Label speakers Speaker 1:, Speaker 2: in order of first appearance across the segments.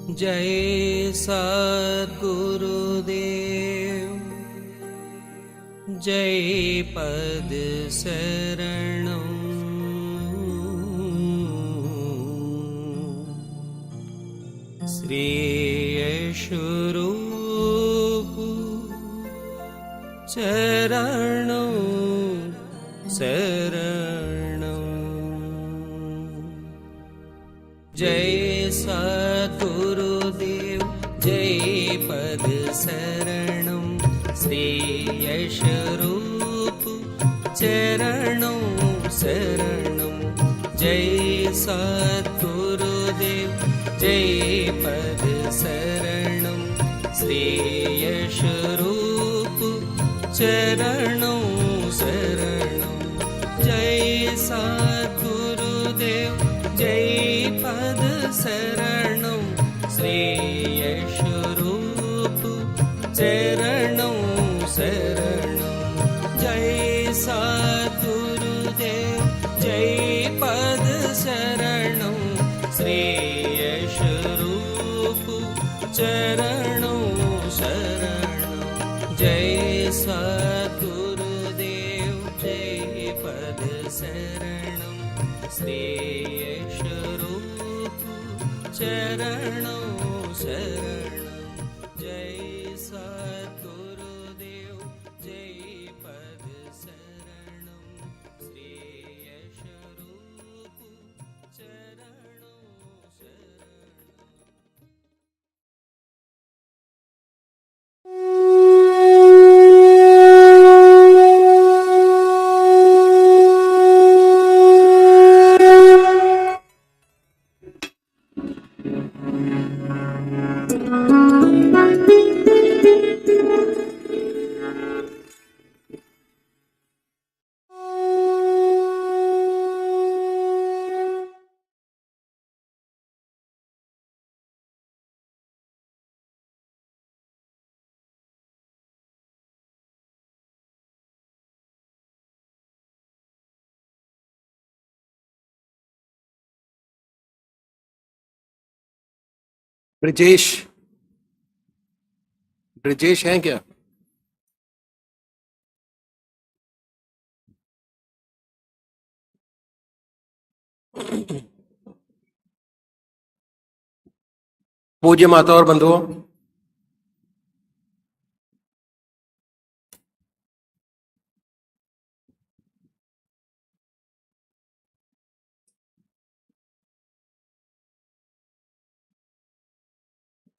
Speaker 1: जय सद्गुरुदेव जय पद शरणं श्री यशरूप चरणं शरणं जय सद्गुरुदेव जय पद शरणं श्री यशरूप चरणं शरणं जय सद्गुरुदेव जय पद शरणं श्री यशरूप चरणं शरणं जय सद्गुरुदेव जय पद शरणं श्री यशरूप चरणं शरणं जय सद्गुरुदेव जय पद शरणं श्री यशरूप चरणं शरणं जय सद्गुरुदेव जय पद शरणं श्री यशरूप चरणं शरणं जय सद्गुरुदेव जय पद शरणं श्री यशरूप चरणं
Speaker 2: ब्रिजेश ब्रिजेश हैं क्या? पूज्य माता और बंधुओं,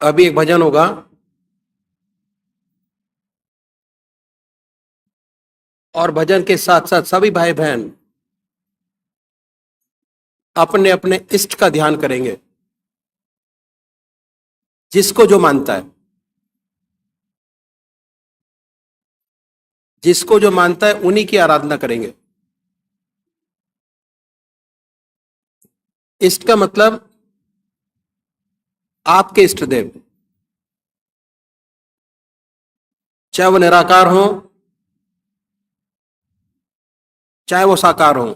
Speaker 2: अभी एक भजन होगा। और भजन के साथ साथ सभी भाई बहन अपने अपने इष्ट का ध्यान करेंगे, जिसको जो मानता है। जिसको जो मानता है उन्हीं की आराधना करेंगे। इष्ट का मतलब आपके इष्ट देव, चाहे वो निराकार हो चाहे वो साकार हो।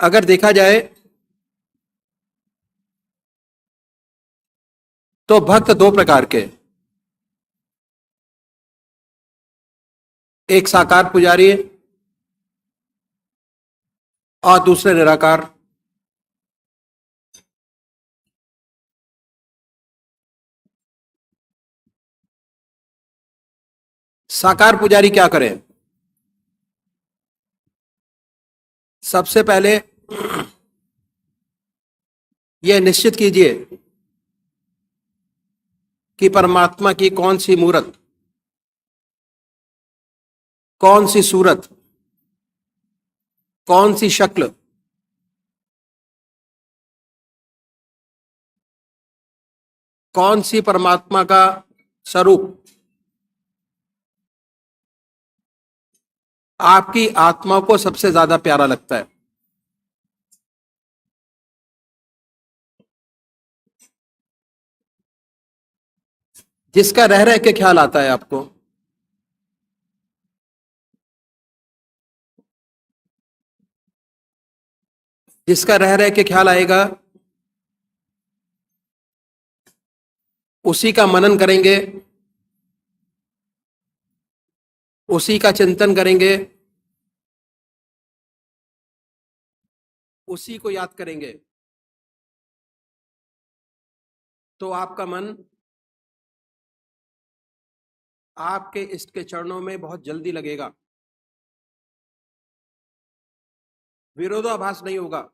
Speaker 2: अगर देखा जाए तो भक्त दो प्रकार के, एक साकार पुजारी और दूसरे निराकार। साकार पुजारी क्या करें? सबसे पहले यह निश्चित कीजिए कि परमात्मा की कौन सी मूर्त, कौन सी सूरत, कौन सी शक्ल, कौन सी परमात्मा का स्वरूप आपकी आत्मा को सबसे ज्यादा प्यारा लगता है। जिसका रह रह के ख्याल आता है आपको, जिसका रह रह के ख्याल आएगा उसी का मनन करेंगे, उसी का चिंतन करेंगे, उसी को याद करेंगे, तो आपका मन आपके इष्ट के चरणों में बहुत जल्दी लगेगा, विरोधाभास नहीं होगा।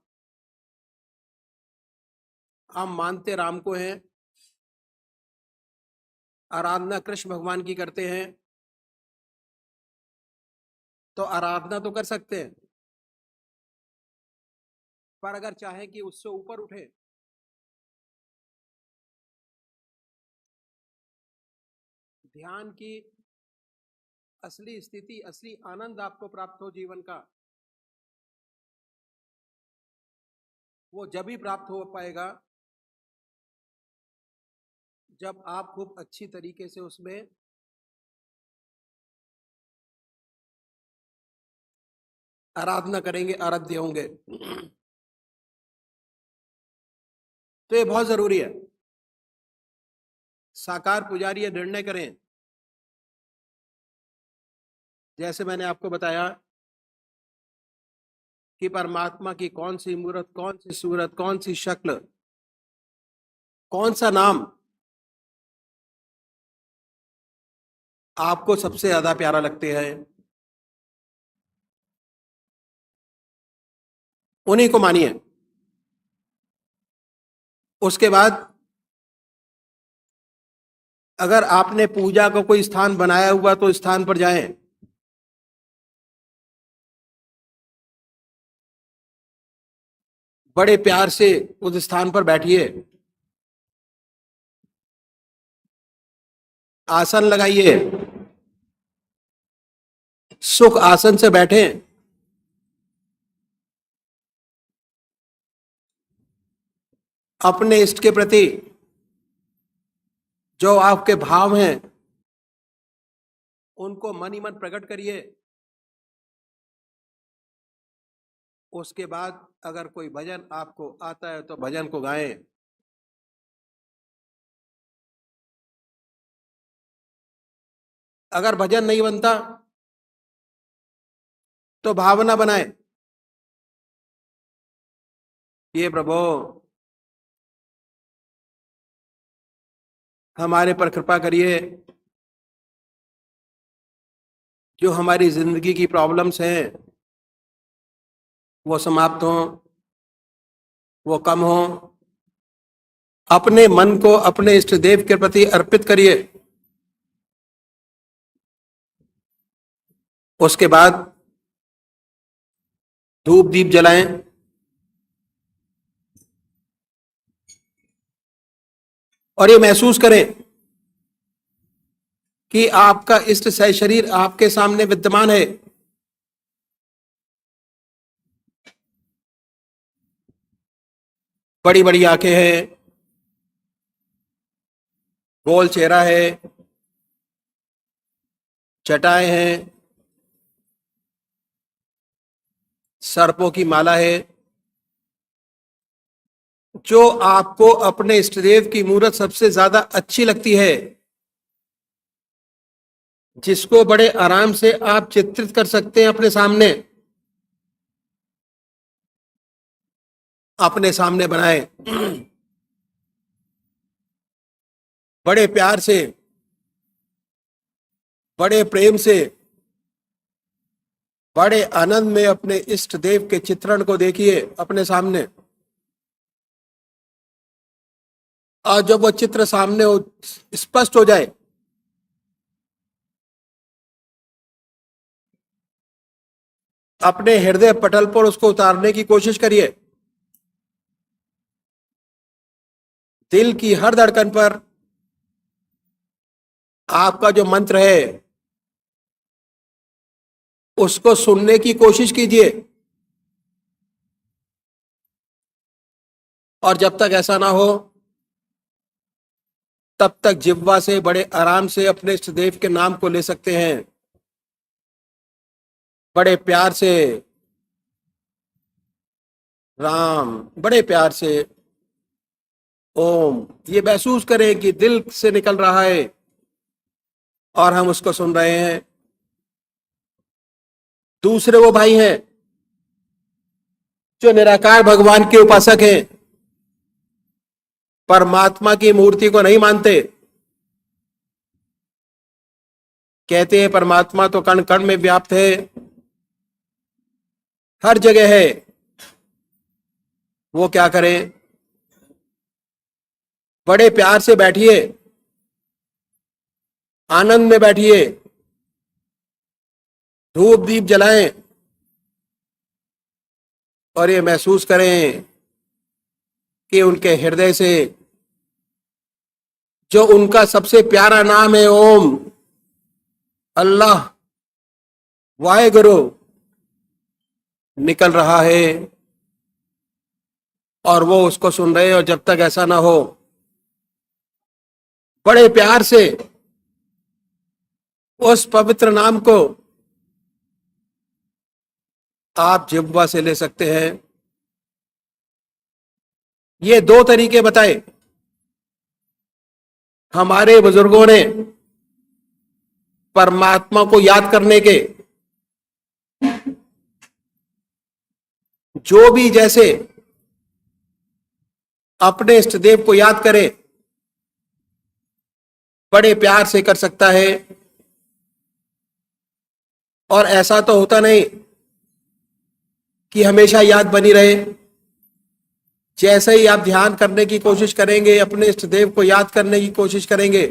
Speaker 2: हम मानते राम को हैं, आराधना कृष्ण भगवान की करते हैं, तो आराधना तो कर सकते हैं, पर अगर चाहे कि उससे ऊपर उठे, ध्यान की असली स्थिति, असली आनंद आपको प्राप्त हो जीवन का, वो जब ही प्राप्त हो पाएगा जब आप खूब अच्छी तरीके से उसमें आराधना करेंगे, आराध्य होंगे। तो ये बहुत जरूरी है। साकार पुजारी ये निर्णय करें, जैसे मैंने आपको बताया कि परमात्मा की कौन सी मूर्त, कौन सी सूरत, कौन सी शक्ल, कौन सा नाम आपको सबसे ज्यादा प्यारा लगते हैं, उन्हीं को मानिए। उसके बाद अगर आपने पूजा का कोई स्थान बनाया हुआ तो स्थान पर जाएं, बड़े प्यार से उस स्थान पर बैठिए, आसन लगाइए, सुख आसन से बैठें, अपने इष्ट के प्रति जो आपके भाव हैं उनको मन ही मन प्रकट करिए। उसके बाद अगर कोई भजन आपको आता है तो भजन को गाएं, अगर भजन नहीं बनता तो भावना बनाएं, ये प्रभु हमारे पर कृपा करिए, जो हमारी जिंदगी की प्रॉब्लम्स हैं वो समाप्त हों, वो कम हो। अपने मन को अपने इष्ट देव के प्रति अर्पित करिए। उसके बाद धूप दीप जलाएं, और ये महसूस करें कि आपका इष्ट सह शरीर आपके सामने विद्यमान है। बड़ी बड़ी आंखें हैं, गोल चेहरा है, चटाएं हैं, सर्पों की माला है। जो आपको अपने इष्टदेव की मूर्त सबसे ज्यादा अच्छी लगती है, जिसको बड़े आराम से आप चित्रित कर सकते हैं अपने सामने बनाएं, बड़े प्यार से, बड़े प्रेम से, बड़े आनंद में अपने इष्ट देव के चित्रण को देखिए अपने सामने। और जब वो चित्र सामने स्पष्ट हो जाए, अपने हृदय पटल पर उसको उतारने की कोशिश करिए। दिल की हर धड़कन पर आपका जो मंत्र है उसको सुनने की कोशिश कीजिए। और जब तक ऐसा ना हो तब तक जिह्वा से बड़े आराम से अपने इष्ट देव के नाम को ले सकते हैं, बड़े प्यार से, राम, बड़े प्यार से ओम, ये महसूस करें कि दिल से निकल रहा है और हम उसको सुन रहे हैं। दूसरे वो भाई हैं जो निराकार भगवान के उपासक हैं, परमात्मा की मूर्ति को नहीं मानते। कहते हैं परमात्मा तो कण कण में व्याप्त है, हर जगह है। वो क्या करें? बड़े प्यार से बैठिए, आनंद में बैठिए, धूप दीप जलाएं और ये महसूस करें कि उनके हृदय से जो उनका सबसे प्यारा नाम है ओम, अल्लाह, वाहेगुरु, निकल रहा है और वो उसको सुन रहे हैं। और जब तक ऐसा ना हो, बड़े प्यार से उस पवित्र नाम को आप जिह्वा से ले सकते हैं। ये दो तरीके बताए हमारे बुजुर्गों ने परमात्मा को याद करने के। जो भी जैसे अपने इष्ट देव को याद करे, बड़े प्यार से कर सकता है। और ऐसा तो होता नहीं कि हमेशा याद बनी रहे। जैसे ही आप ध्यान करने की कोशिश करेंगे, अपने इष्ट देव को याद करने की कोशिश करेंगे,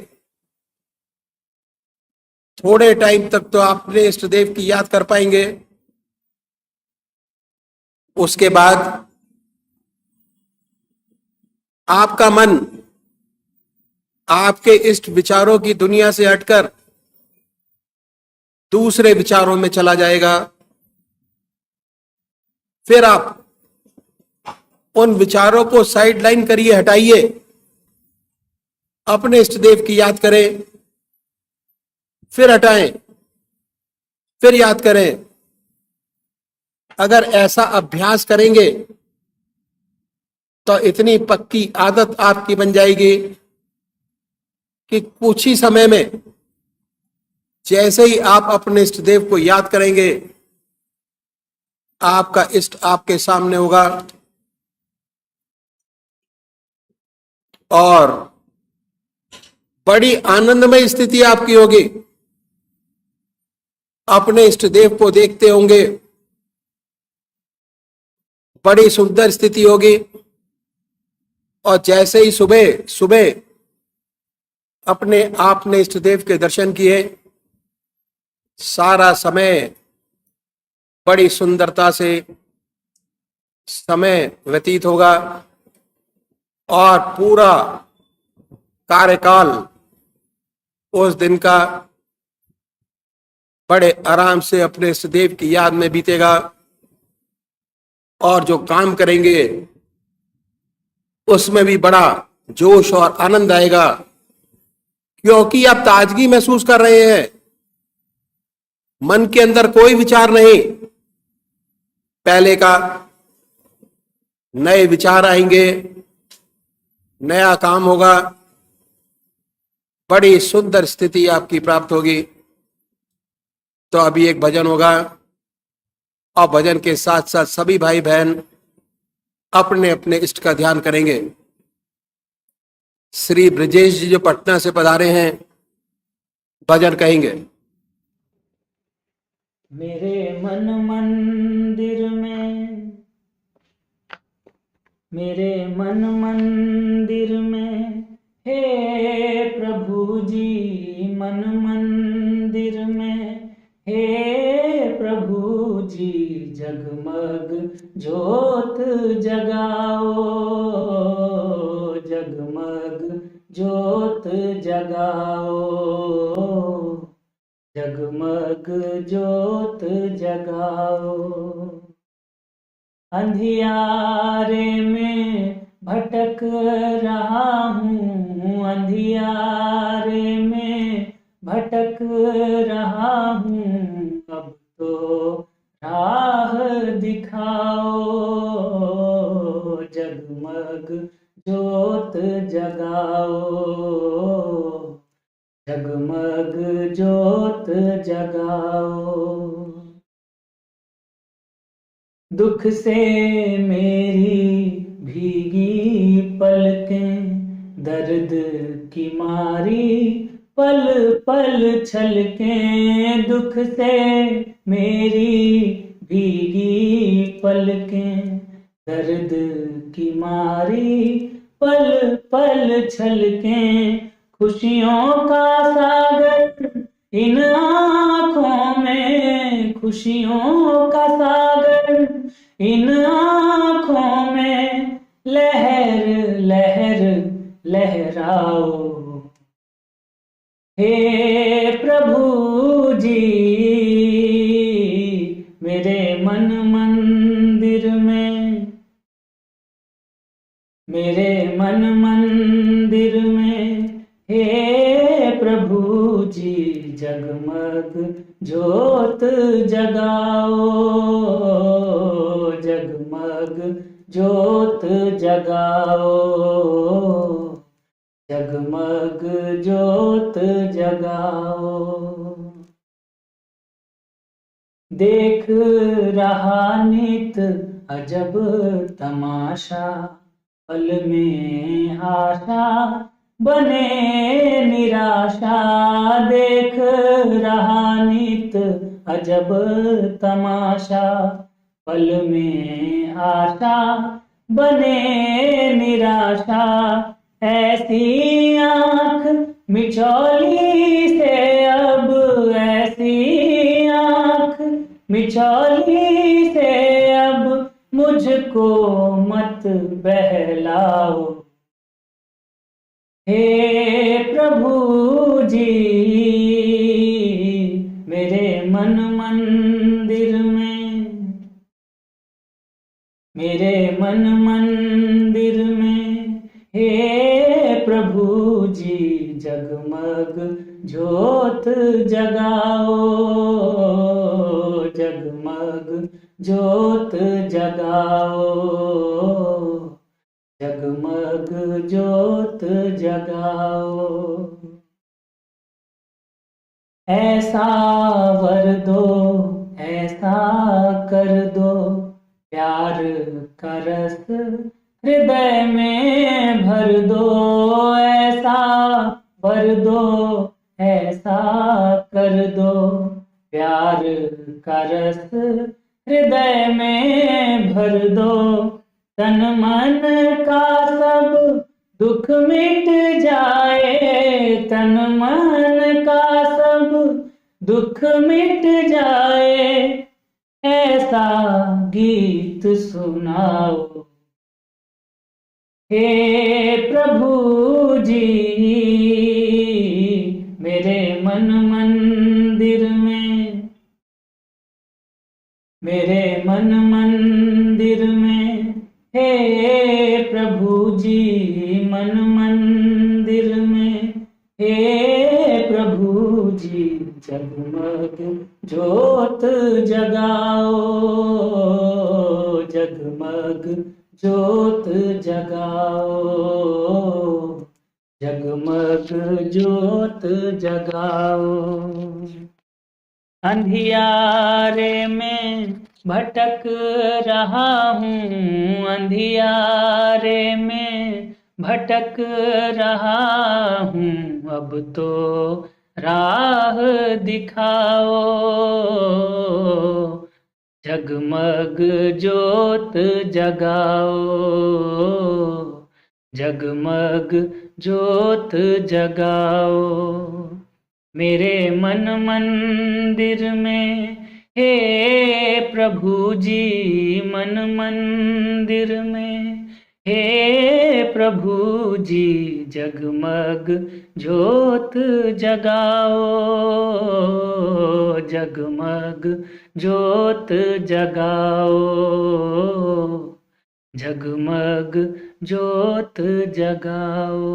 Speaker 2: थोड़े टाइम तक तो आप अपने इष्ट देव की याद कर पाएंगे। उसके बाद आपका मन आपके इष्ट विचारों की दुनिया से हटकर दूसरे विचारों में चला जाएगा। फिर आप उन विचारों को साइड लाइन करिए, हटाइए, अपने इष्ट देव की याद करें, फिर हटाएं, फिर याद करें। अगर ऐसा अभ्यास करेंगे तो इतनी पक्की आदत आपकी बन जाएगी कि कुछ ही समय में जैसे ही आप अपने इष्ट देव को याद करेंगे, आपका इष्ट आपके सामने होगा और बड़ी आनंदमय स्थिति आपकी होगी। अपने इष्ट देव को देखते होंगे, बड़ी सुंदर स्थिति होगी। और जैसे ही सुबह सुबह अपने आपने इष्ट देव के दर्शन किए, सारा समय बड़ी सुंदरता से समय व्यतीत होगा और पूरा कार्यकाल उस दिन का बड़े आराम से अपने इष्ट देव की याद में बीतेगा। और जो काम करेंगे उसमें भी बड़ा जोश और आनंद आएगा, क्योंकि आप ताजगी महसूस कर रहे हैं। मन के अंदर कोई विचार नहीं, पहले का। नए विचार आएंगे, नया काम होगा, बड़ी सुंदर स्थिति आपकी प्राप्त होगी। तो अभी एक भजन होगा और भजन के साथ साथ सभी भाई बहन अपने अपने इष्ट का ध्यान करेंगे। श्री ब्रजेश जी जो पटना से पधारे हैं, भजन कहेंगे।
Speaker 3: मेरे मन मंदिर में, मेरे मन मंदिर में, हे प्रभु जी मन मंदिर में, हे प्रभु जी जगमग ज्योत जगाओ, जगमग ज्योत जगाओ, जगमग ज्योत जगाओ। अंधियारे में भटक रहा हूँ, अंधियारे में भटक रहा हूँ, अब तो राह दिखाओ, जगमग ज्योत जगाओ, जगमग ज्योत जगाओ। दुख से मेरी भीगी पलकें, दर्द की मारी पल पल छलकें। दुख से मेरी भीगी पलकें, दर्द की मारी पल पल छलकें। खुशियों का सागर इन आँखों में, खुशियों का सागर इन आँखों में, लहर लहर लहराओ। हे प्रभु जी, मेरे मन मंदिर में, मेरे मन मंदिर में, हे प्रभु जी जगमग ज्योत जगाओ, जगमग ज्योत जगाओ, जगमग ज्योत जगाओ। देख रहा नित अजब तमाशा, पल में आशा बने निराशा। देख रहा नित अजब तमाशा, पल में आशा बने निराशा। ऐसी आँख मिचौली से अब, ऐसी आँख मिचौली से अब मुझको मत बहलाओ। हे प्रभु जी, मेरे मन मंदिर में, मेरे मन मंदिर में, हे प्रभु जी जगमग ज्योत जगाओ, जगमग ज्योत जगाओ, जगमग ज्योत जगाओ। ऐसा वर दो, ऐसा कर दो, प्यार का रस हृदय में भर दो। ऐसा वर दो, ऐसा कर दो, प्यार का रस हृदय में भर दो। तन मन का सब दुख मिट जाए, तन मन का सब दुख मिट जाए, ऐसा गीत सुनाओ। हे प्रभु जी, मेरे मन मंदिर में, मेरे मन मंदिर में, हे प्रभु जी मन मंदिर में, हे प्रभु जी जगमग ज्योत जगाओ, जगमग ज्योत जगाओ, जगमग ज्योत जगाओ। अंधियारे में भटक रहा हूँ, अंधियारे में भटक रहा हूँ। अब तो राह दिखाओ, जगमग ज्योत जगाओ, जगमग ज्योत जगाओ। मेरे मन मंदिर में, हे प्रभु जी मन मंदिर में, हे प्रभु जी जगमग ज्योत जगाओ, जगमग ज्योत जगाओ, जगमग ज्योत जगाओ।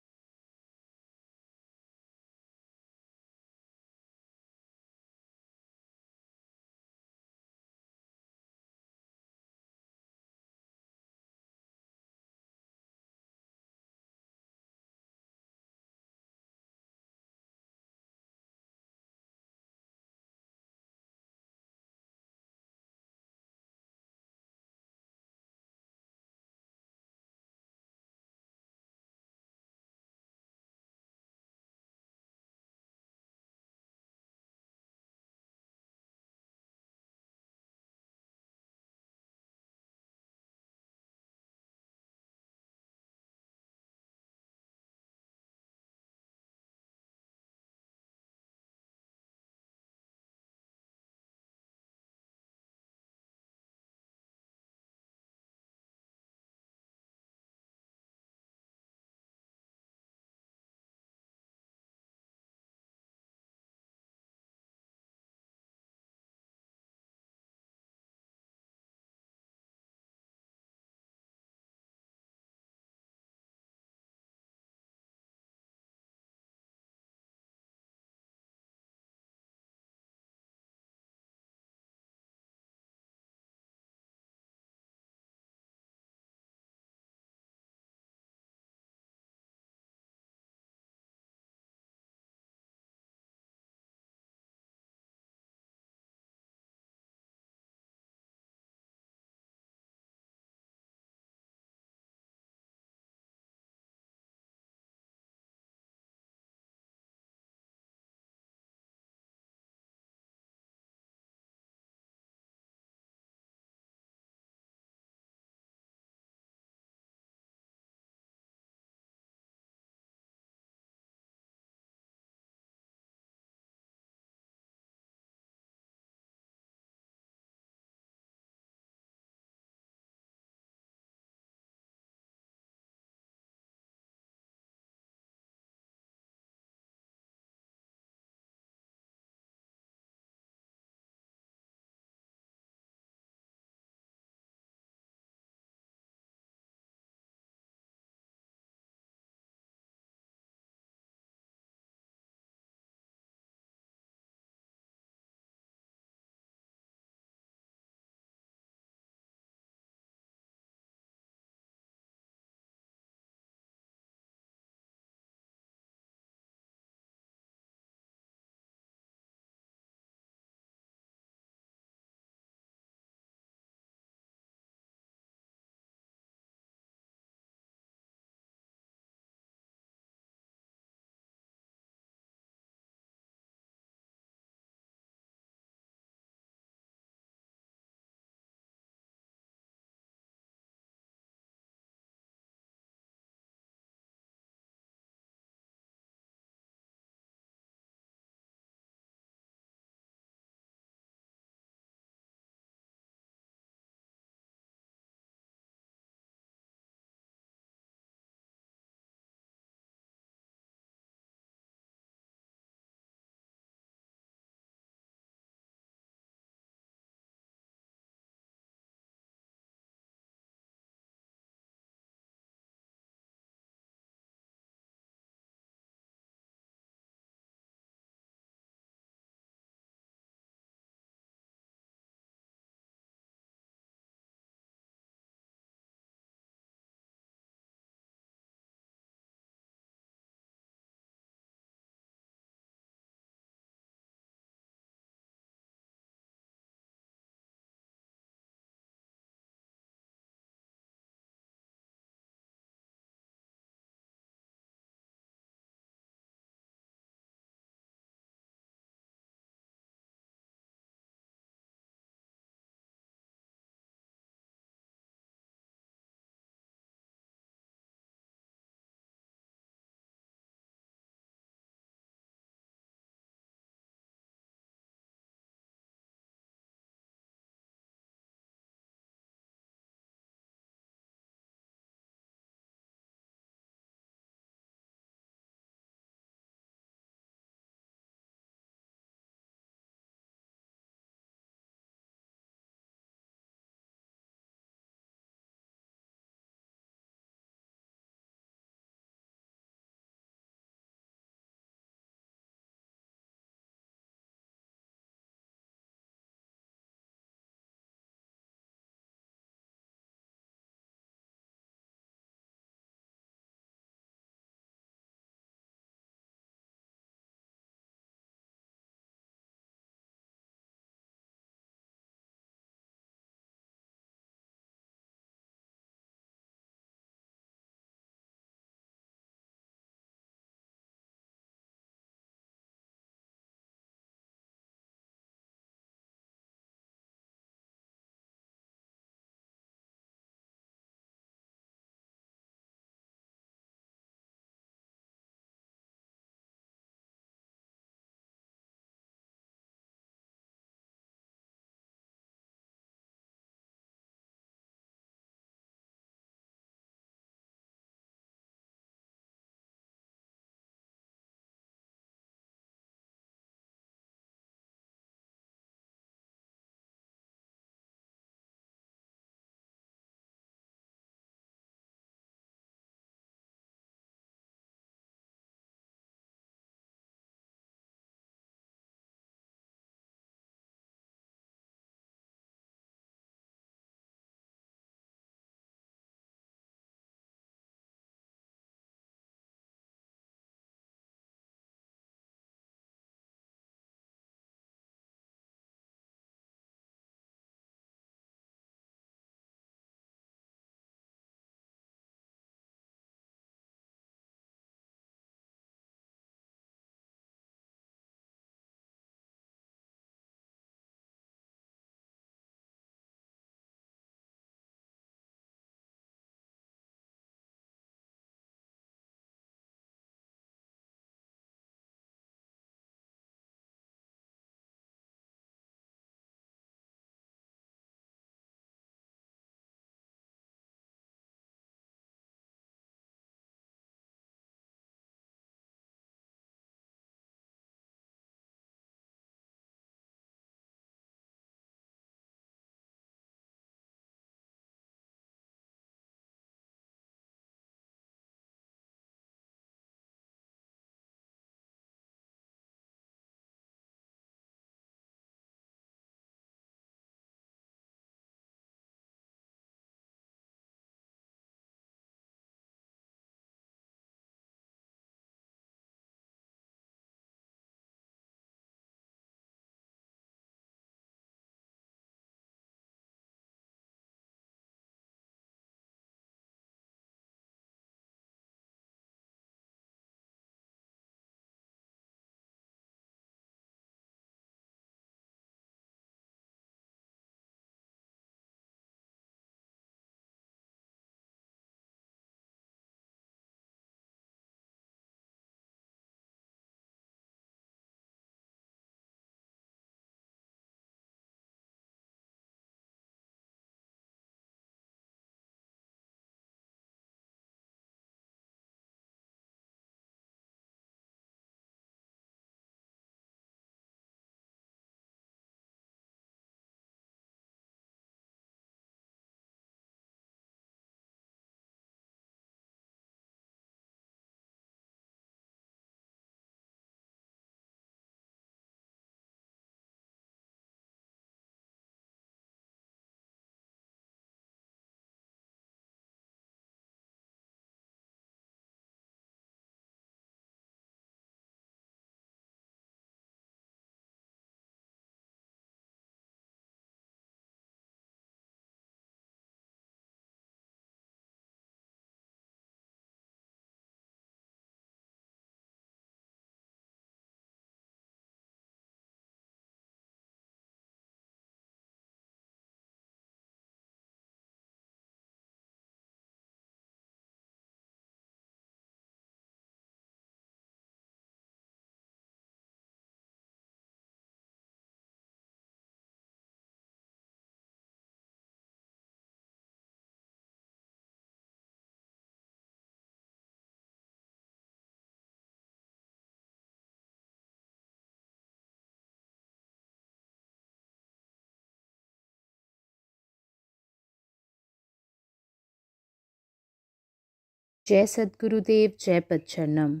Speaker 4: जय सद्गुरुदेव जय पदचरणम।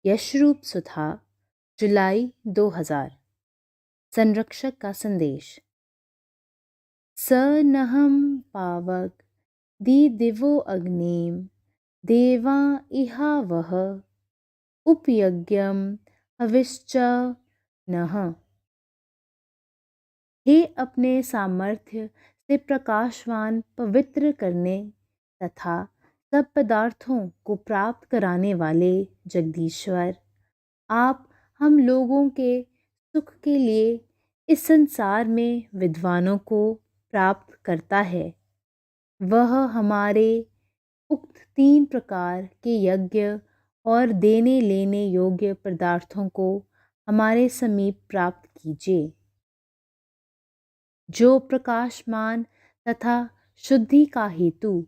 Speaker 4: यशरूप सुधा, जुलाई 2000। संरक्षक का संदेश। स नहम पावक दी दिवो अग्निम देवा इहा वह उपयज्ञम हविश्च नः। हे अपने सामर्थ्य से प्रकाशवान पवित्र करने तथा सब पदार्थों को प्राप्त कराने वाले जगदीश्वर, आप हम लोगों के सुख के लिए इस संसार में विद्वानों को प्राप्त करता है। वह हमारे उक्त 3 प्रकार के यज्ञ और देने लेने योग्य पदार्थों को हमारे समीप प्राप्त कीजिए। जो प्रकाशमान तथा शुद्धि का हेतु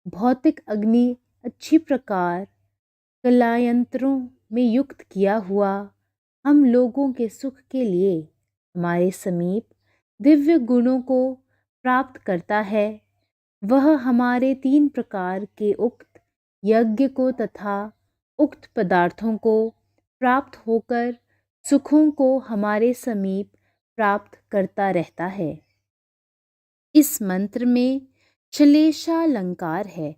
Speaker 4: भौतिक अग्नि अच्छी प्रकार कलायंत्रों में युक्त किया हुआ हम लोगों के सुख के लिए हमारे समीप दिव्य गुणों को प्राप्त करता है, वह हमारे 3 प्रकार के उक्त यज्ञ को तथा उक्त पदार्थों को प्राप्त होकर सुखों को हमारे समीप प्राप्त करता रहता है। इस मंत्र में श्लेषालंकार है।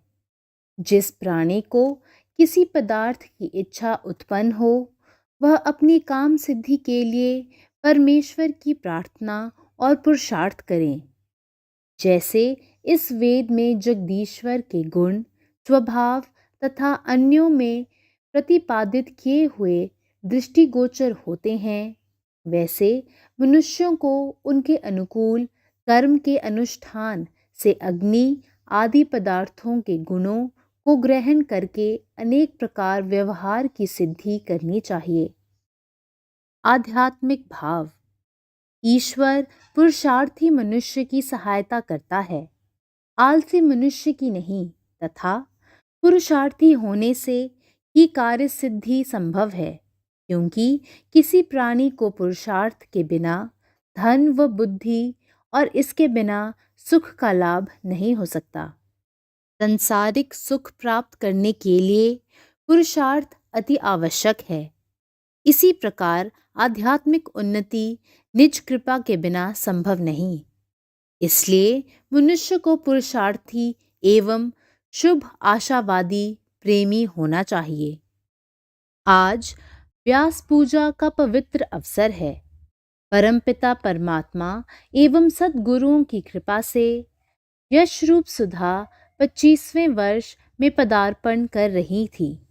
Speaker 4: जिस प्राणी को किसी पदार्थ की इच्छा उत्पन्न हो, वह अपनी काम सिद्धि के लिए परमेश्वर की प्रार्थना और पुरुषार्थ करें। जैसे इस वेद में जगदीश्वर के गुण, स्वभाव तथा अन्यों में प्रतिपादित किए हुए दृष्टिगोचर होते हैं, वैसे मनुष्यों को उनके अनुकूल कर्म के अनुष्ठान से अग्नि आदि पदार्थों के गुणों को ग्रहण करके अनेक प्रकार व्यवहार की सिद्धि करनी चाहिए। आध्यात्मिक भाव। ईश्वर पुरुषार्थी मनुष्य की सहायता करता है, आलसी मनुष्य की नहीं, तथा पुरुषार्थी होने से ही कार्य सिद्धि संभव है, क्योंकि किसी प्राणी को पुरुषार्थ के बिना धन व बुद्धि और इसके बिना सुख का लाभ नहीं हो सकता। सांसारिक सुख प्राप्त करने के लिए पुरुषार्थ अति आवश्यक है। इसी प्रकार आध्यात्मिक उन्नति निज कृपा के बिना संभव नहीं। इसलिए मनुष्य को पुरुषार्थी एवं शुभ आशावादी प्रेमी होना चाहिए। आज व्यास पूजा का पवित्र अवसर है। परमपिता परमात्मा एवं सद्गुरुओं की कृपा से यशरूप सुधा 25वें वर्ष में पदार्पण कर रही थी।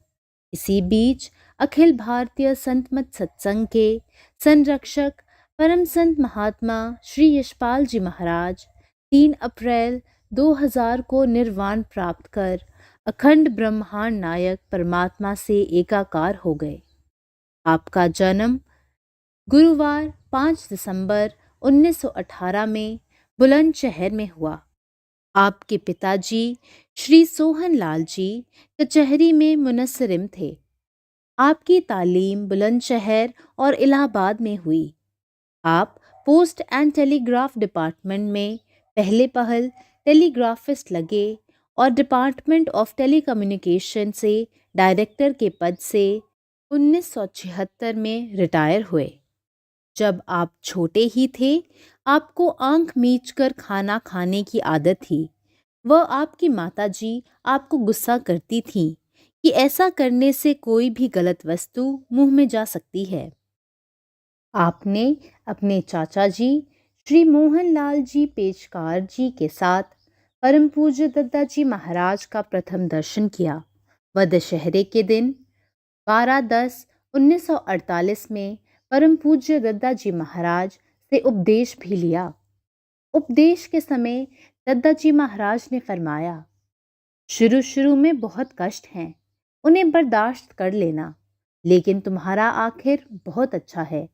Speaker 4: इसी बीच अखिल भारतीय संत मत सत्संग के संरक्षक परम संत महात्मा श्री यशपाल जी महाराज 3 अप्रैल 2000 को निर्वाण प्राप्त कर अखंड ब्रह्मांड नायक परमात्मा से एकाकार हो गए। आपका जन्म गुरुवार 5 दिसंबर 1918 में बुलंदशहर में हुआ। आपके पिताजी श्री सोहन लाल जी कचहरी में मुनस्सरिम थे। आपकी तालीम बुलंदशहर और इलाहाबाद में हुई। आप पोस्ट एंड टेलीग्राफ डिपार्टमेंट में पहले पहल टेलीग्राफिस्ट लगे और डिपार्टमेंट ऑफ टेलीकम्युनिकेशन से डायरेक्टर के पद से 1976 में रिटायर हुए। जब आप छोटे ही थे, आपको आंख मीचकर खाना खाने की आदत थी। वह आपकी माताजी आपको गुस्सा करती थीं कि ऐसा करने से कोई भी गलत वस्तु मुंह में जा सकती है। आपने अपने चाचा जी श्री मोहन लाल जी पेशकार जी के साथ परम पूज्य दद्दा जी महाराज का प्रथम दर्शन किया व दशहरे के दिन 12/10/1948 में परम पूज्य दद्दा जी महाराज से उपदेश भी लिया। उपदेश के समय दद्दा जी महाराज ने फरमाया, शुरू शुरू में बहुत कष्ट हैं, उन्हें बर्दाश्त कर लेना, लेकिन तुम्हारा आखिर बहुत अच्छा है।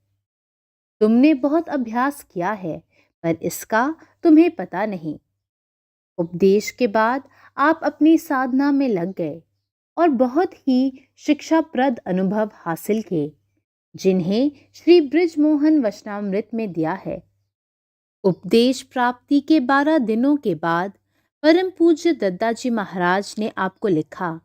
Speaker 4: तुमने बहुत अभ्यास किया है, पर इसका तुम्हें पता नहीं। उपदेश के बाद आप अपनी साधना में लग गए और बहुत ही शिक्षाप्रद अनुभव हासिल किए, जिन्हें श्री बृजमोहन वचनामृत में दिया है। उपदेश प्राप्ति के 12 दिनों के बाद परम पूज्य दद्दा जी महाराज ने आपको लिखा,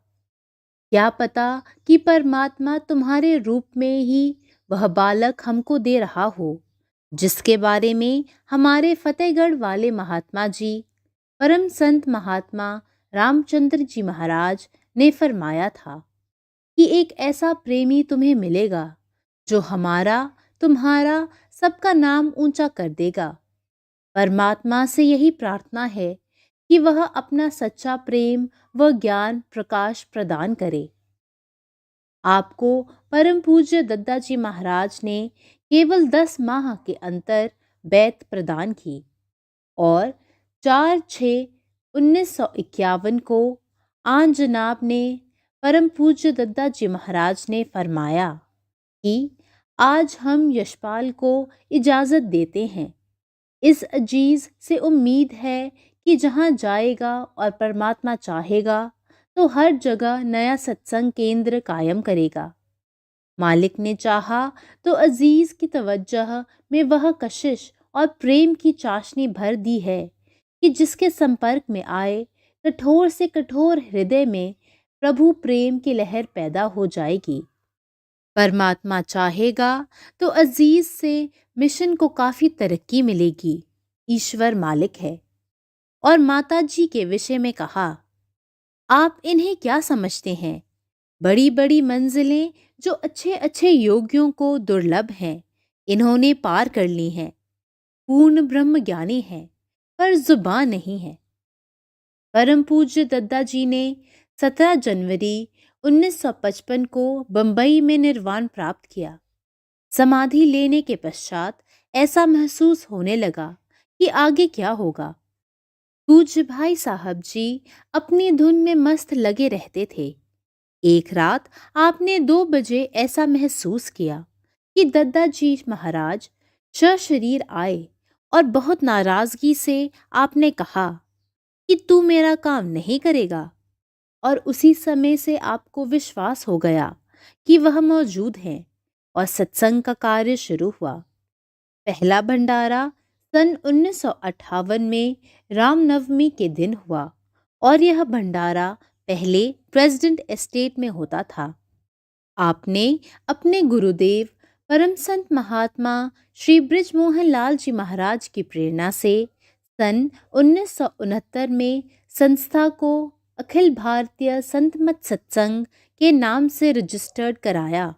Speaker 4: क्या पता कि परमात्मा तुम्हारे रूप में ही वह बालक हमको दे रहा हो जिसके बारे में हमारे फतेहगढ़ वाले महात्मा जी, परम संत महात्मा रामचंद्र जी महाराज ने फरमाया था कि एक ऐसा प्रेमी तुम्हें मिलेगा जो हमारा, तुम्हारा, सबका नाम ऊंचा कर देगा। परमात्मा से यही प्रार्थना है कि वह अपना सच्चा प्रेम व ज्ञान प्रकाश प्रदान करे। आपको परम पूज्य दद्दा जी महाराज ने केवल 10 माह के अंतर बैत प्रदान की और 4/6/1951 को आन जनाब ने परम पूज्य दद्दा जी महाराज ने फरमाया कि आज हम यशपाल को इजाज़त देते हैं। इस अजीज से उम्मीद है कि जहाँ जाएगा और परमात्मा चाहेगा तो हर जगह नया सत्संग केंद्र कायम करेगा। मालिक ने चाहा तो अजीज की तवज्जह में वह कशिश और प्रेम की चाशनी भर दी है कि जिसके संपर्क में आए कठोर से कठोर हृदय में प्रभु प्रेम की लहर पैदा हो जाएगी। परमात्मा चाहेगा तो अजीज से मिशन को काफ़ी तरक्की मिलेगी। ईश्वर मालिक है। और माता जी के विषय में कहा, आप इन्हें क्या समझते हैं? बड़ी बड़ी मंजिलें जो अच्छे अच्छे योगियों को दुर्लभ हैं, इन्होंने पार कर ली हैं। पूर्ण ब्रह्म ज्ञानी है पर जुबान नहीं है। परम पूज्य दद्दा जी ने 17 जनवरी 1955 को बंबई में निर्वाण प्राप्त किया। समाधि लेने के पश्चात ऐसा महसूस होने लगा कि आगे क्या होगा। पूज्य भाई साहब जी अपनी धुन में मस्त लगे रहते थे। एक रात आपने 2 बजे ऐसा महसूस किया कि दद्दा जी महाराज सशरीर आए और बहुत नाराजगी से आपने कहा कि तू मेरा काम नहीं करेगा। और उसी समय से आपको विश्वास हो गया कि वह मौजूद हैं और सत्संग का कार्य शुरू हुआ। पहला भंडारा सन 1958 में रामनवमी के दिन हुआ और यह भंडारा पहले प्रेसिडेंट एस्टेट में होता था। आपने अपने गुरुदेव परम संत महात्मा श्री बृजमोहन लाल जी महाराज की प्रेरणा से सन 1969 में संस्था को अखिल भारतीय संत मत सत्संग के नाम से रजिस्टर्ड कराया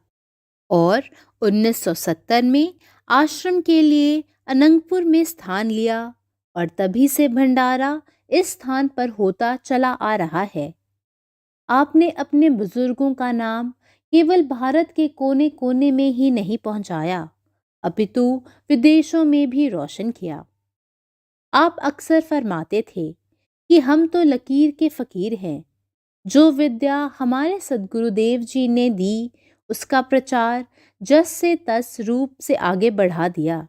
Speaker 4: और 1970 में आश्रम के लिए अनंगपुर में स्थान लिया और तभी से भंडारा इस स्थान पर होता चला आ रहा है। आपने अपने बुजुर्गों का नाम केवल भारत के कोने कोने में ही नहीं पहुंचाया, अपितु विदेशों में भी रोशन किया। आप अक्सर फरमाते थे कि हम तो लकीर के फकीर हैं। जो विद्या हमारे सद्गुरुदेव जी ने दी उसका प्रचार जस से तस रूप से आगे बढ़ा दिया।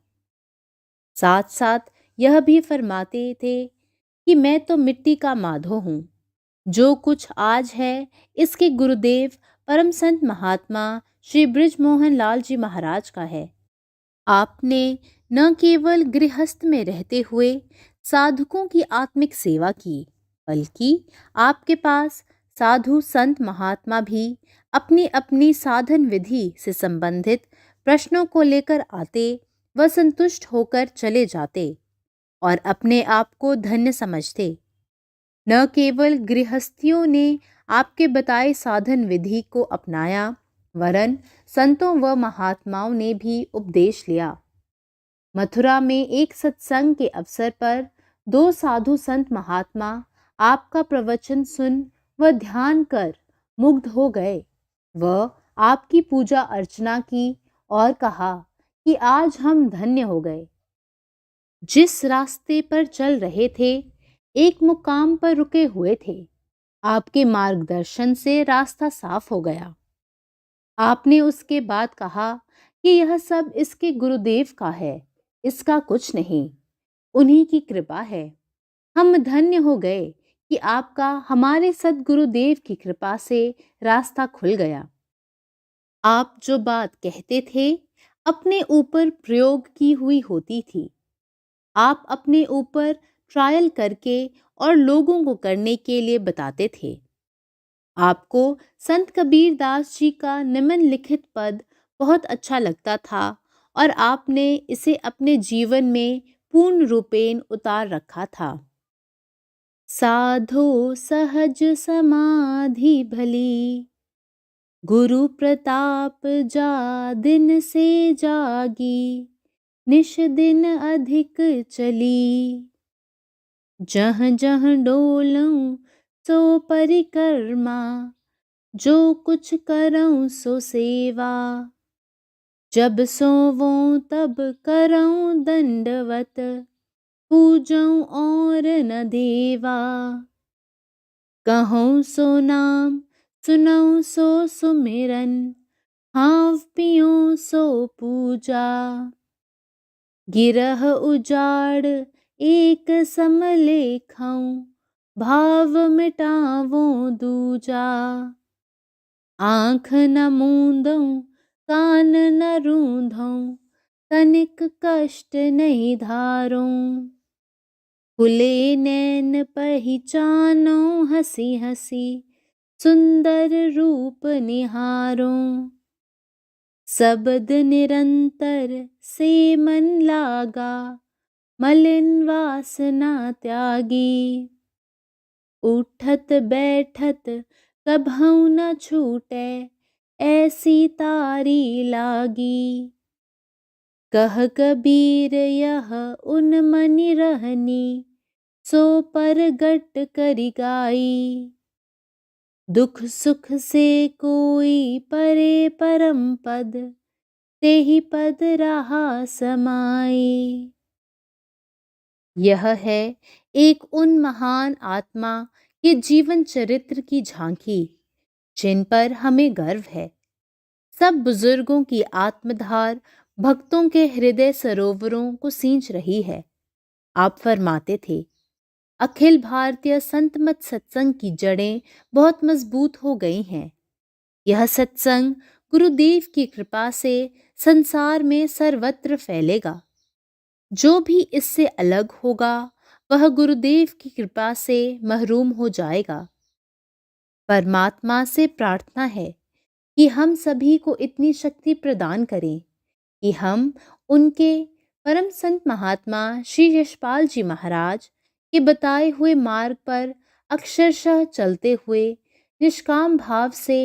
Speaker 4: साथ साथ यह भी फरमाते थे कि मैं तो मिट्टी का माधो हूँ। जो कुछ आज है इसके गुरुदेव परम संत महात्मा श्री बृजमोहन लाल जी महाराज का है। आपने न केवल गृहस्थ में रहते हुए साधुकों की आत्मिक सेवा की, बल्कि आपके पास साधु संत महात्मा भी अपनी अपनी साधन विधि से संबंधित प्रश्नों को लेकर आते व संतुष्ट होकर चले जाते और अपने आप को धन्य समझते। न केवल गृहस्थियों ने आपके बताए साधन विधि को अपनाया, वरन संतों व महात्माओं ने भी उपदेश लिया। मथुरा में एक सत्संग के अवसर पर 2 साधु संत महात्मा आपका प्रवचन सुन व ध्यान कर मुग्ध हो गए व आपकी पूजा अर्चना की और कहा कि आज हम धन्य हो गए। जिस रास्ते पर चल रहे थे, एक मुकाम पर रुके हुए थे। आपके मार्गदर्शन से रास्ता साफ हो गया। आपने उसके बाद कहा कि यह सब इसके गुरुदेव का है, इसका कुछ नहीं, उन्हीं की कृपा है। हम धन्य हो गए कि आपका हमारे सद्गुरुदेव की कृपा से रास्ता खुल गया। आप जो बात कहते थे अपने ऊपर प्रयोग की हुई होती थी। आप अपने ऊपर ट्रायल करके और लोगों को करने के लिए बताते थे। आपको संत कबीर दास जी का निम्नलिखित पद बहुत अच्छा लगता था और आपने इसे अपने जीवन में पूर्ण रूपेण उतार रखा था। साधो सहज समाधि भली, गुरु प्रताप जा दिन से जागी, निश दिन अधिक चली। जहाँ जहाँ डोलऊं सो परिक्रमा, जो कुछ करऊं सो सेवा। जब सोवूं तब करऊं दंडवत, पूजऊं और न देवा। कहूं सो नाम, सुनऊं सो सुमिरन, हाव पियूं सो पूजा। गिरह उजाड़ एक सम लेखऊं, भाव मिटावूं दूजा। आँख न मूंदऊं, कान न रूंधऊं, तनिक कष्ट नहीं धारूं। खुले नैन पहिचानूं हंसी हंसी, सुंदर रूप निहारूं। सबद निरंतर से मन लागा, मलिन वासना त्यागी। उठत बैठत कभऊ न छूटे, ऐसी तारी लागी। कह कबीर यह उन मनि रहनी, सो परगट करि गाई। दुख सुख से कोई परे परम पद, तेहि पद रहा समाई। यह है एक उन महान आत्मा के जीवन चरित्र की झांकी जिन पर हमें गर्व है। सब बुजुर्गों की आत्मधार भक्तों के हृदय सरोवरों को सींच रही है। आप फरमाते थे, अखिल भारतीय संत मत सत्संग की जड़ें बहुत मजबूत हो गई हैं। यह सत्संग गुरुदेव की कृपा से संसार में सर्वत्र फैलेगा। जो भी इससे अलग होगा वह गुरुदेव की कृपा से महरूम हो जाएगा। परमात्मा से प्रार्थना है कि हम सभी को इतनी शक्ति प्रदान करें कि हम उनके परम संत महात्मा श्री यशपाल जी महाराज के बताए हुए मार्ग पर अक्षरशः चलते हुए निष्काम भाव से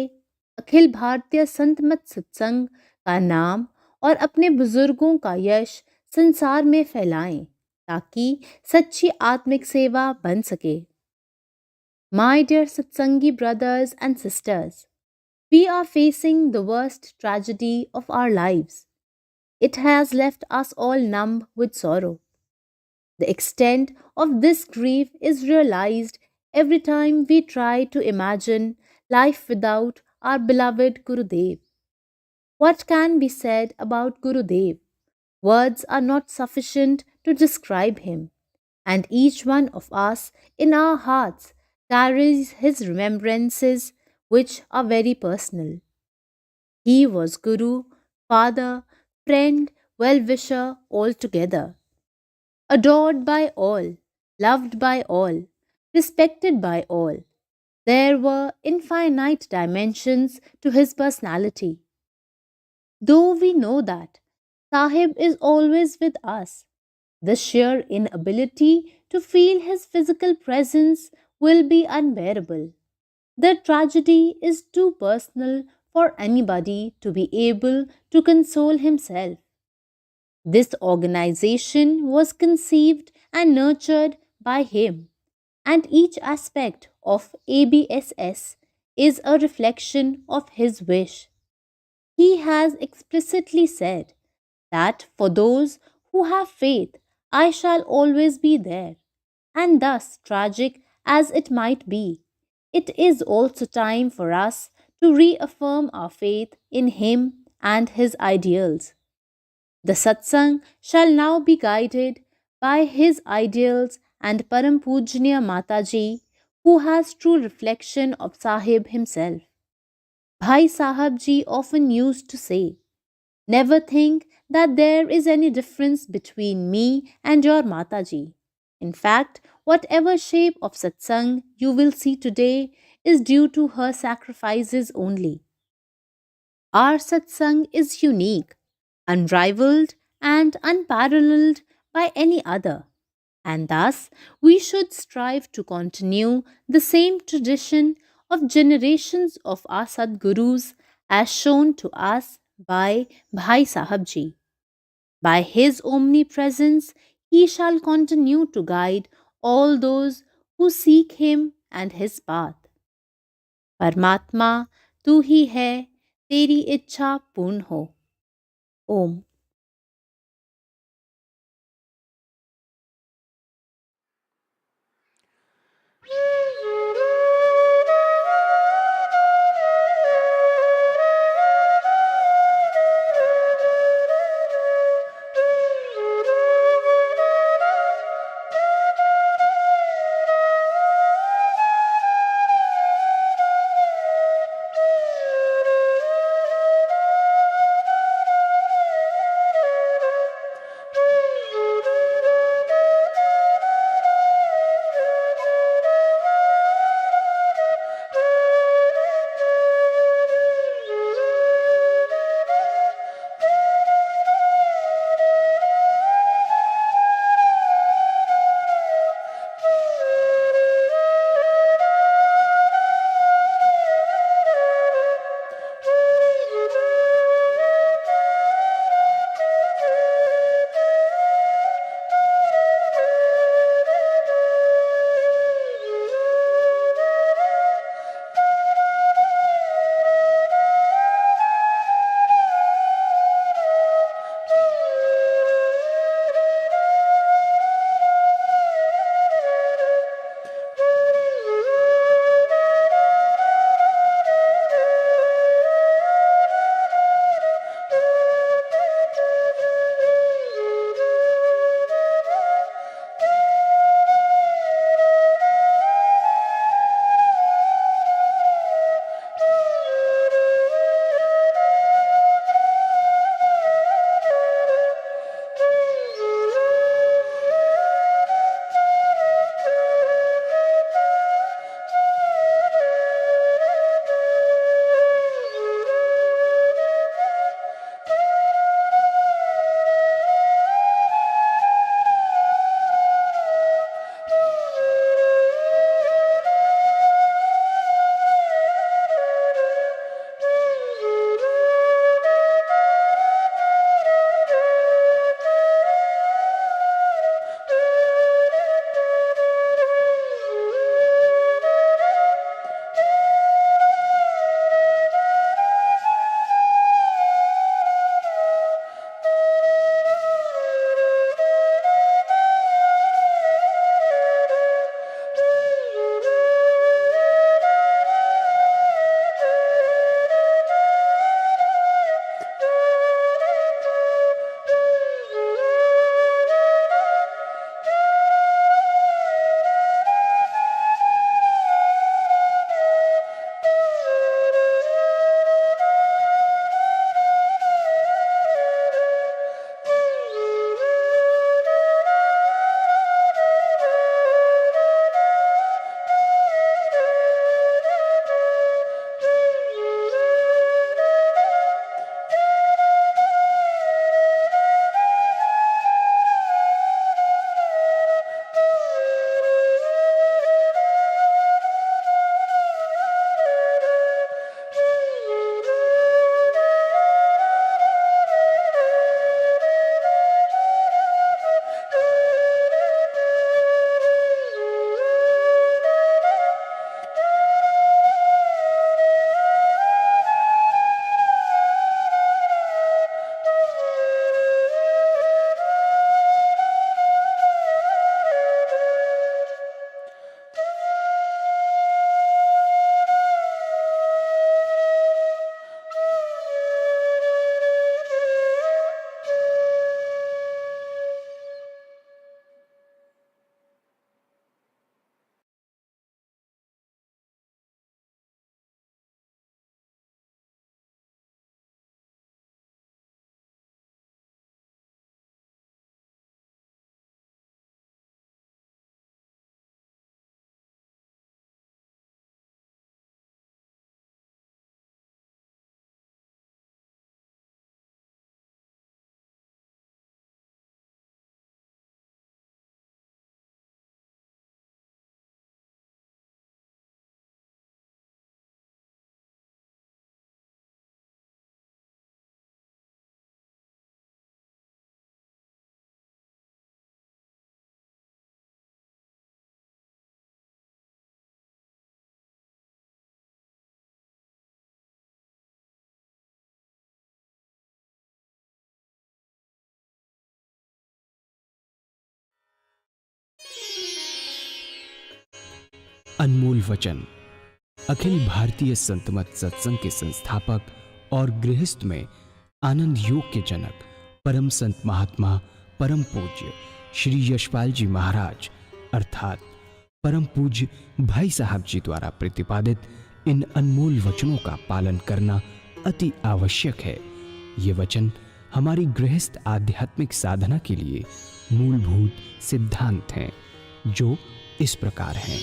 Speaker 4: अखिल भारतीय संत मत सत्संग का नाम और अपने बुजुर्गों का यश संसार में फैलाएं ताकि सच्ची आत्मिक सेवा बन सके। My dear Satsangi brothers and sisters, we are facing the worst tragedy of our lives. It has left us all numb with sorrow. The extent of this grief is realized every time we try to imagine life without our beloved Gurudev. What can be said about Gurudev? Words are not sufficient to describe him, and each one of us in our hearts carries his remembrances which are very personal. He was Guru, Father, friend, well-wisher altogether. Adored by all, loved by all, respected by all, there were infinite dimensions to his personality. Though we know that Sahib is always with us, the sheer inability to feel his physical presence will be unbearable. The tragedy is too personal for anybody to be able to console himself. This organization was conceived and nurtured by him, and each aspect of ABSS is a reflection of his wish. He has explicitly said that for those who have faith, I shall always be there. And thus, tragic as it might be, it is also time for us to reaffirm our faith in him and his ideals. The satsang shall now be guided by his ideals and Param Pujnya Mataji, who has true reflection of Sahib himself. Bhai Sahab ji often used to say, never think that there is any difference between me and your Mataji. In fact, whatever shape of satsang you will see today, is due to her sacrifices only. Our satsang is unique, unrivaled, and unparalleled by any other, and thus we should strive to continue the same tradition of generations of our Sadgurus as shown to us by Bhai Sahab Ji. By his omnipresence, he shall continue to guide all those who seek him and his path. परमात्मा तू ही है, तेरी इच्छा पूर्ण हो. ओम.
Speaker 5: अनमोल वचन अखिल भारतीय संत मत सत्संग के संस्थापक और गृहस्थ में आनंद योग के जनक परम संत महात्मा परम पूज्य श्री यशपाल जी महाराज अर्थात परम पूज्य भाई साहब जी द्वारा प्रतिपादित इन अनमोल वचनों का पालन करना अति आवश्यक है। ये वचन हमारी गृहस्थ आध्यात्मिक साधना के लिए मूलभूत सिद्धांत हैं, जो इस प्रकार हैं।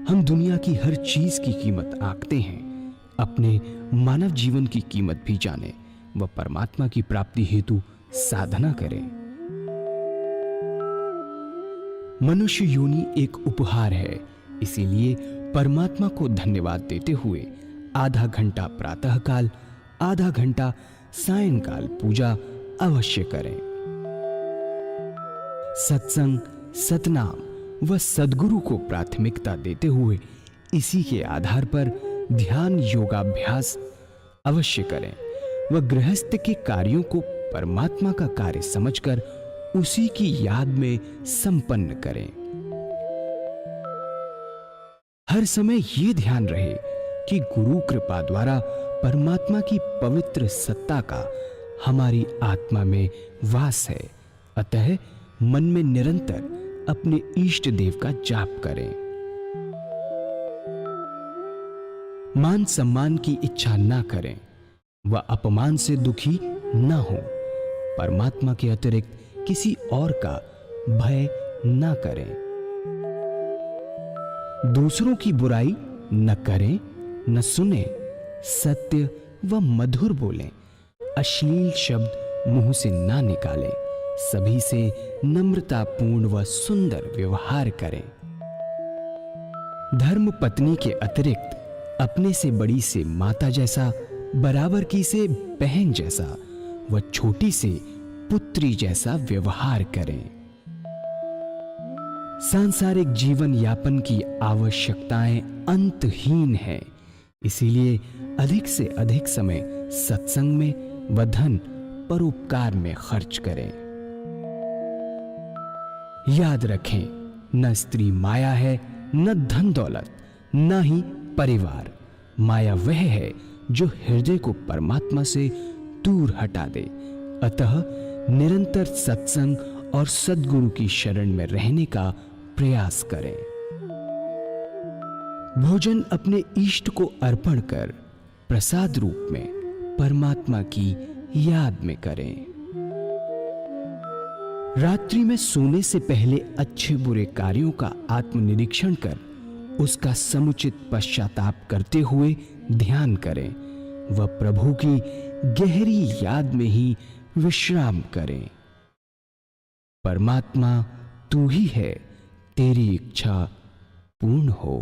Speaker 5: हम दुनिया की हर चीज की कीमत आंकते हैं, अपने मानव जीवन की कीमत भी जाने व परमात्मा की प्राप्ति हेतु साधना करें। मनुष्य योनि एक उपहार है, इसीलिए परमात्मा को धन्यवाद देते हुए आधा घंटा प्रातःकाल, आधा घंटा सायंकाल पूजा अवश्य करें। सत्संग, सतनाम व सद्गुरु को प्राथमिकता देते हुए इसी के आधार पर ध्यान योगाभ्यास अवश्य करें व गृहस्थ के कार्यों को परमात्मा का कार्य समझकर उसी की याद में संपन्न करें। हर समय ये ध्यान रहे कि गुरु कृपा द्वारा परमात्मा की पवित्र सत्ता का हमारी आत्मा में वास है, अतः मन में निरंतर अपने इष्ट देव का जाप करें। मान सम्मान की इच्छा ना करें व अपमान से दुखी न हो। परमात्मा के अतिरिक्त किसी और का भय न करें। दूसरों की बुराई न करें, न सुने, सत्य व मधुर बोलें, अश्लील शब्द मुंह से ना निकालें, सभी से नम्रतापूर्ण व सुंदर व्यवहार करें। धर्म पत्नी के अतिरिक्त अपने से बड़ी से माता जैसा, बराबर की से बहन जैसा व छोटी से पुत्री जैसा व्यवहार करें। सांसारिक जीवन यापन की आवश्यकताएं अंतहीन है, इसीलिए अधिक से अधिक समय सत्संग में व धन परोपकार में खर्च करें। याद रखें, न स्त्री माया है, न धन दौलत, न ही परिवार। माया वह है जो हृदय को परमात्मा से दूर हटा दे। अतः निरंतर सत्संग और सद्गुरु की शरण में रहने का प्रयास करें। भोजन अपने इष्ट को अर्पण कर प्रसाद रूप में परमात्मा की याद में करें। रात्रि में सोने से पहले अच्छे बुरे कार्यों का आत्मनिरीक्षण कर उसका समुचित पश्चाताप करते हुए ध्यान करें व प्रभु की गहरी याद में ही विश्राम करें। परमात्मा तू ही है, तेरी इच्छा पूर्ण हो।